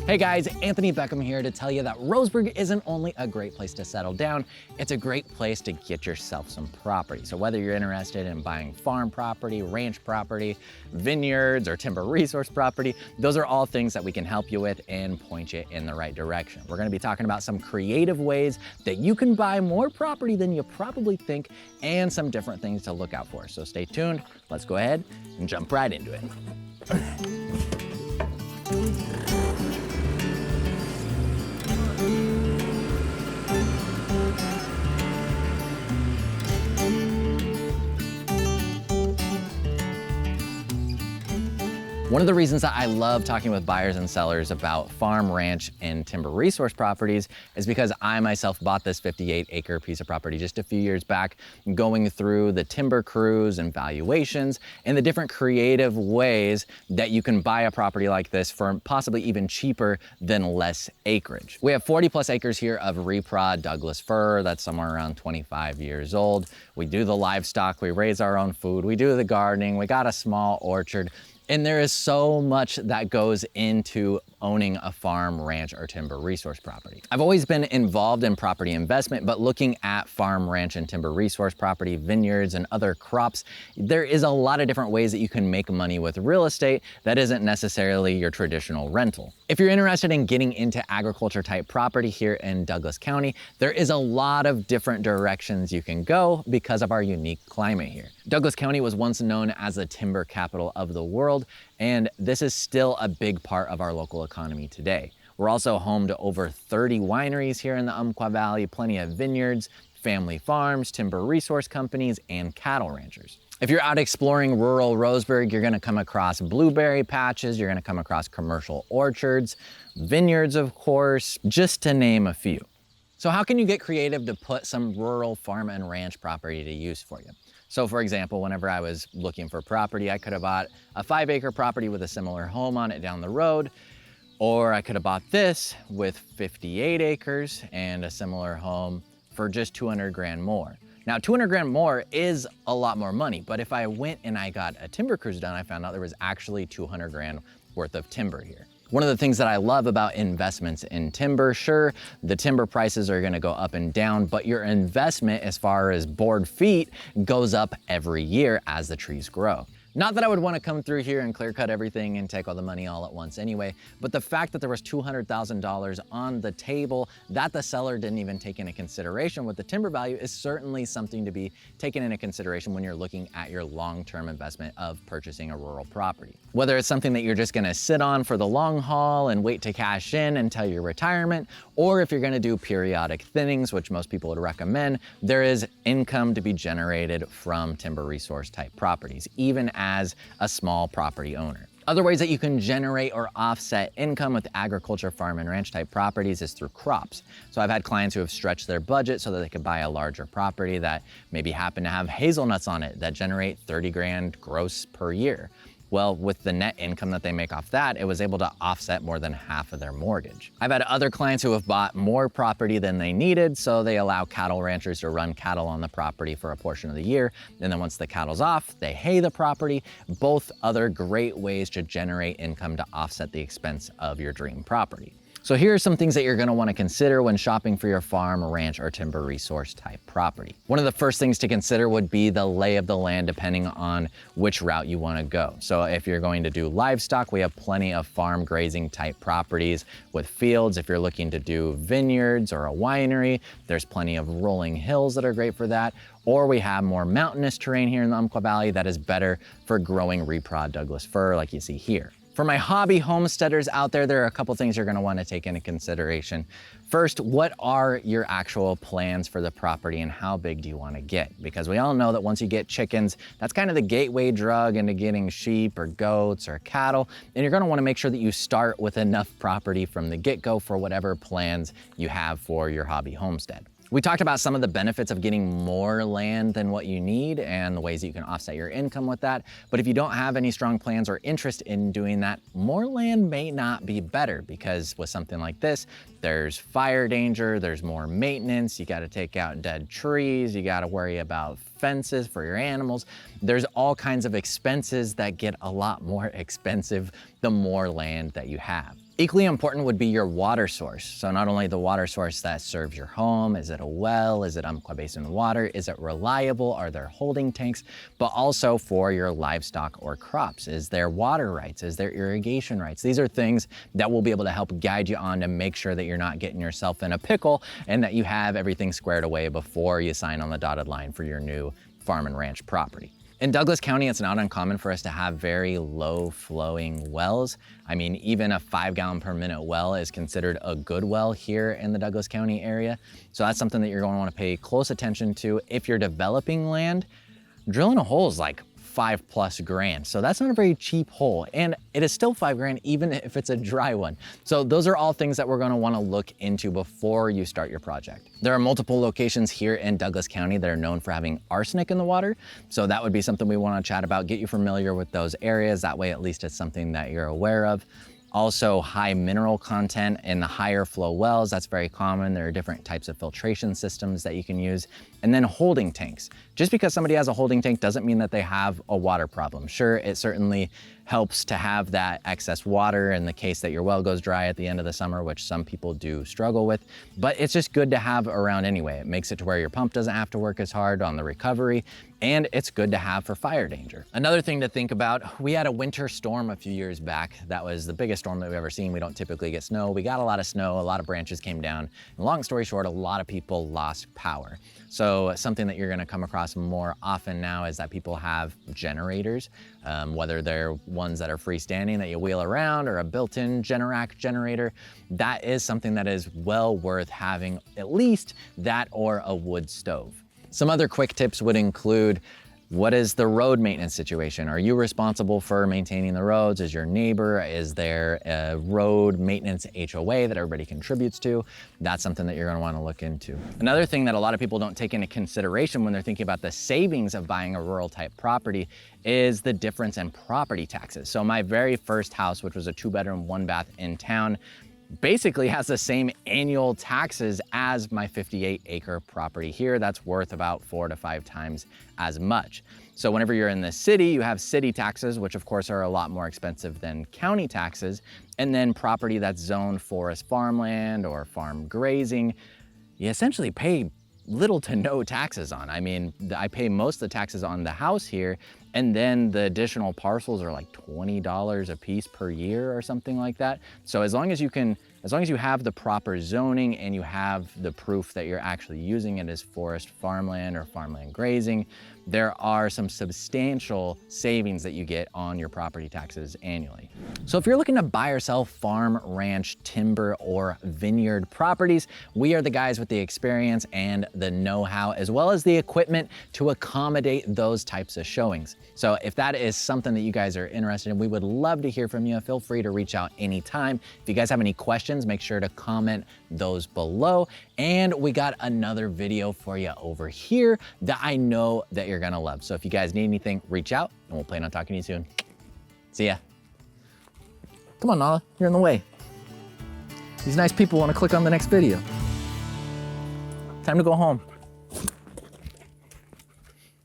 Hey guys, Anthony Beckham here to tell you that Roseburg isn't only a great place to settle down, it's a great place to get yourself some property. So whether you're interested in buying farm property, ranch property, vineyards, or timber resource property, those are all things that we can help you with and point you in the right direction. We're gonna be talking about some creative ways that you can buy more property than you probably think and some different things to look out for. So stay tuned, let's go ahead and jump right into it. One of the reasons that I love talking with buyers and sellers about farm, ranch, and timber resource properties is because I myself bought this 58-acre piece of property just a few years back, going through the timber crews and valuations and the different creative ways that you can buy a property like this for possibly even cheaper than less acreage. We have 40 plus acres here of reprod Douglas fir that's somewhere around 25 years old. We do the livestock, we raise our own food, we do the gardening, we got a small orchard. And there is so much that goes into owning a farm, ranch, or timber resource property. I've always been involved in property investment, but looking at farm, ranch, and timber resource property, vineyards, and other crops, there is a lot of different ways that you can make money with real estate that isn't necessarily your traditional rental. If you're interested in getting into agriculture type property here in Douglas County, there is a lot of different directions you can go because of our unique climate here. Douglas County was once known as the timber capital of the world, and this is still a big part of our local economy today. We're also home to over 30 wineries here in the Umpqua Valley, plenty of vineyards, family farms, timber resource companies, and cattle ranchers. If you're out exploring rural Roseburg, you're gonna come across blueberry patches, you're gonna come across commercial orchards, vineyards, of course, just to name a few. So how can you get creative to put some rural farm and ranch property to use for you? So for example, whenever I was looking for property, I could have bought a 5-acre property with a similar home on it down the road, or I could have bought this with 58 acres and a similar home for just 200 grand more. Now, 200 grand more is a lot more money, but if I went and I got a timber cruise done, I found out there was actually 200 grand worth of timber here. One of the things that I love about investments in timber, sure, the timber prices are gonna go up and down, but your investment as far as board feet goes up every year as the trees grow. Not that I would wanna come through here and clear cut everything and take all the money all at once anyway, but the fact that there was $200,000 on the table that the seller didn't even take into consideration with the timber value is certainly something to be taken into consideration when you're looking at your long-term investment of purchasing a rural property. Whether it's something that you're just gonna sit on for the long haul and wait to cash in until your retirement, or if you're gonna do periodic thinnings, which most people would recommend, there is income to be generated from timber resource type properties, even as a small property owner. Other ways that you can generate or offset income with agriculture, farm, and ranch type properties is through crops. So I've had clients who have stretched their budget so that they could buy a larger property that maybe happen to have hazelnuts on it that generate 30 grand gross per year. Well, with the net income that they make off that, it was able to offset more than half of their mortgage. I've had other clients who have bought more property than they needed, so they allow cattle ranchers to run cattle on the property for a portion of the year. And then once the cattle's off, they hay the property. Both other great ways to generate income to offset the expense of your dream property. So here are some things that you're gonna wanna consider when shopping for your farm, ranch, or timber resource type property. One of the first things to consider would be the lay of the land depending on which route you wanna go. So if you're going to do livestock, we have plenty of farm grazing type properties with fields. If you're looking to do vineyards or a winery, there's plenty of rolling hills that are great for that. Or we have more mountainous terrain here in the Umpqua Valley that is better for growing reprod Douglas fir like you see here. For my hobby homesteaders out there, there are a couple things you're gonna wanna take into consideration. First, what are your actual plans for the property and how big do you wanna get? Because we all know that once you get chickens, that's kind of the gateway drug into getting sheep or goats or cattle. And you're gonna wanna make sure that you start with enough property from the get-go for whatever plans you have for your hobby homestead. We talked about some of the benefits of getting more land than what you need and the ways that you can offset your income with that. But if you don't have any strong plans or interest in doing that, more land may not be better because with something like this, there's fire danger, there's more maintenance, you gotta take out dead trees, you gotta worry about fences for your animals. There's all kinds of expenses that get a lot more expensive the more land that you have. Equally important would be your water source. So not only the water source that serves your home, is it a well, is it Umpqua Basin water, is it reliable, are there holding tanks, but also for your livestock or crops. Is there water rights, is there irrigation rights? These are things that will be able to help guide you on to make sure that you're not getting yourself in a pickle and that you have everything squared away before you sign on the dotted line for your new farm and ranch property. In Douglas County, it's not uncommon for us to have very low flowing wells. I mean, even a 5 gallon per minute well is considered a good well here in the Douglas County area. So that's something that you're going to want to pay close attention to. If you're developing land, drilling a hole is like $5+ grand. So that's not a very cheap hole. And it is still $5 grand, even if it's a dry one. So those are all things that we're gonna wanna look into before you start your project. There are multiple locations here in Douglas County that are known for having arsenic in the water. So that would be something we wanna chat about, get you familiar with those areas. That way, at least it's something that you're aware of. Also, high mineral content in the higher flow wells, that's very common. There are different types of filtration systems that you can use. And then holding tanks. Just because somebody has a holding tank doesn't mean that they have a water problem. Sure, it certainly helps to have that excess water in the case that your well goes dry at the end of the summer, which some people do struggle with, but it's just good to have around anyway. It makes it to where your pump doesn't have to work as hard on the recovery, and it's good to have for fire danger. Another thing to think about, we had a winter storm a few years back. That was the biggest storm that we've ever seen. We don't typically get snow. We got a lot of snow, a lot of branches came down. And long story short, a lot of people lost power. So something that you're gonna come across more often now is that people have generators, whether they're ones that are freestanding that you wheel around or a built-in Generac generator. That is something that is well worth having, at least that or a wood stove. Some other quick tips would include, what is the road maintenance situation? Are you responsible for maintaining the roads? Is your neighbor? Is there a road maintenance HOA that everybody contributes to? That's something that you're gonna wanna look into. Another thing that a lot of people don't take into consideration when they're thinking about the savings of buying a rural type property is the difference in property taxes. So my very first house, which was a 2-bedroom, 1-bath in town, basically has the same annual taxes as my 58-acre property here. That's worth about 4 to 5 times as much. So whenever you're in the city, you have city taxes, which of course are a lot more expensive than county taxes. And then property that's zoned forest farmland or farm grazing, you essentially pay little to no taxes on. I mean, I pay most of the taxes on the house here, and then the additional parcels are like $20 a piece per year or something like that. So as long as you have the proper zoning and you have the proof that you're actually using it as forest farmland or farmland grazing, there are some substantial savings that you get on your property taxes annually. So if you're looking to buy or sell farm, ranch, timber, or vineyard properties, we are the guys with the experience and the know-how, as well as the equipment to accommodate those types of showings. So if that is something that you guys are interested in, we would love to hear from you. Feel free to reach out anytime. If you guys have any questions, make sure to comment those below. And we got another video for you over here that I know that you're gonna love. So if you guys need anything, reach out and we'll plan on talking to you soon. See ya. Come on, Nala, you're in the way. These nice people wanna click on the next video. Time to go home.